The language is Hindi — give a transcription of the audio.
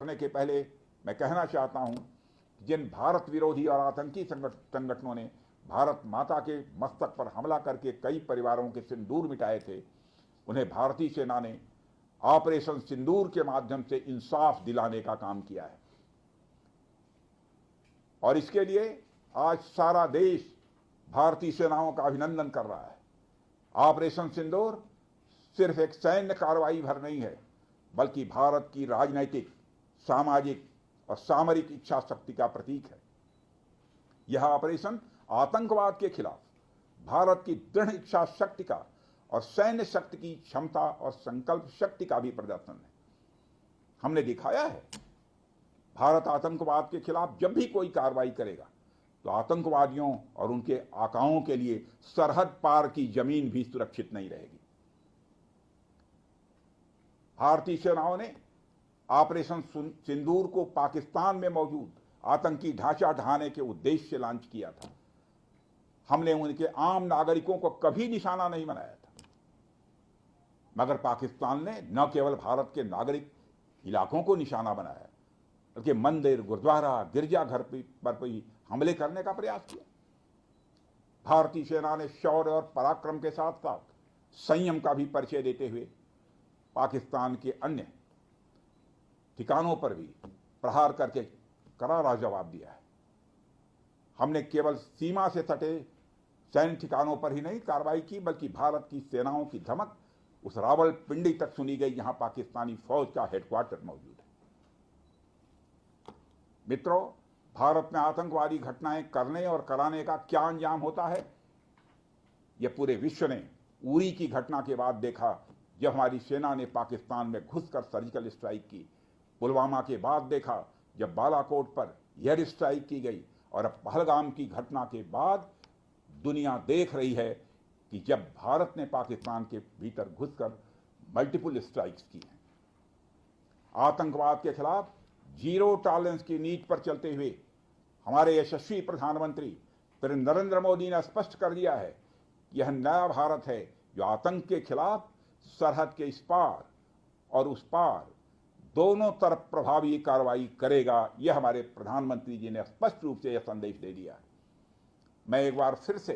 करने के पहले मैं कहना चाहता हूं कि जिन भारत विरोधी और आतंकी संगठनों ने भारत माता के मस्तक पर हमला करके कई परिवारों के सिंदूर मिटाए थे, उन्हें भारतीय सेना ने ऑपरेशन सिंदूर के माध्यम से इंसाफ दिलाने का काम किया है। और इसके लिए आज सारा देश भारतीय सेनाओं का अभिनंदन कर रहा है। ऑपरेशन सिंदूर सिर्फ एक सैन्य कार्रवाई भर नहीं है, बल्कि भारत की राजनैतिक, सामाजिक और सामरिक इच्छा शक्ति का प्रतीक है। यह ऑपरेशन आतंकवाद के खिलाफ भारत की दृढ़ इच्छा शक्ति का और सैन्य शक्ति की क्षमता और संकल्प शक्ति का भी प्रदर्शन है। हमने दिखाया है, भारत आतंकवाद के खिलाफ जब भी कोई कार्रवाई करेगा तो आतंकवादियों और उनके आकाओं के लिए सरहद पार की जमीन भी सुरक्षित नहीं रहेगी। भारतीय सेनाओं ने ऑपरेशन सिंदूर को पाकिस्तान में मौजूद आतंकी ढांचा ढहाने के उद्देश्य से लॉन्च किया था। हमने उनके आम नागरिकों को कभी निशाना नहीं बनाया था, मगर पाकिस्तान ने न केवल भारत के नागरिक इलाकों को निशाना बनाया, बल्कि मंदिर, गुरुद्वारा, गिरजाघर पर भी हमले करने का प्रयास किया। भारतीय सेना ने शौर्य और पराक्रम के साथ साथ संयम का भी परिचय देते हुए पाकिस्तान के अन्य ठिकानों पर भी प्रहार करके करारा जवाब दिया है। हमने केवल सीमा से सटे सैन्य ठिकानों पर ही नहीं कार्रवाई की, बल्कि भारत की सेनाओं की धमक उस रावलपिंडी तक सुनी गई जहां पाकिस्तानी फौज का हेडक्वार्टर मौजूद है। मित्रों, भारत में आतंकवादी घटनाएं करने और कराने का क्या अंजाम होता है, यह पूरे विश्व ने उरी की घटना के बाद देखा, जब हमारी सेना ने पाकिस्तान में घुसकर सर्जिकल स्ट्राइक की। पुलवामा के बाद देखा, जब बालाकोट पर एयर स्ट्राइक की गई, और अब पहलगाम की घटना के बाद दुनिया देख रही है कि जब भारत ने पाकिस्तान के भीतर घुसकर मल्टीपल स्ट्राइक्स की हैं। आतंकवाद के खिलाफ जीरो टॉलरेंस की नीति पर चलते हुए हमारे यशस्वी प्रधानमंत्री नरेंद्र मोदी ने स्पष्ट कर दिया है कि यह नया भारत है जो आतंक के खिलाफ सरहद के इस पार और उस पार दोनों तरफ प्रभावी कार्रवाई करेगा। यह हमारे प्रधानमंत्री जी ने स्पष्ट रूप से यह संदेश दे दिया है। मैं एक बार फिर से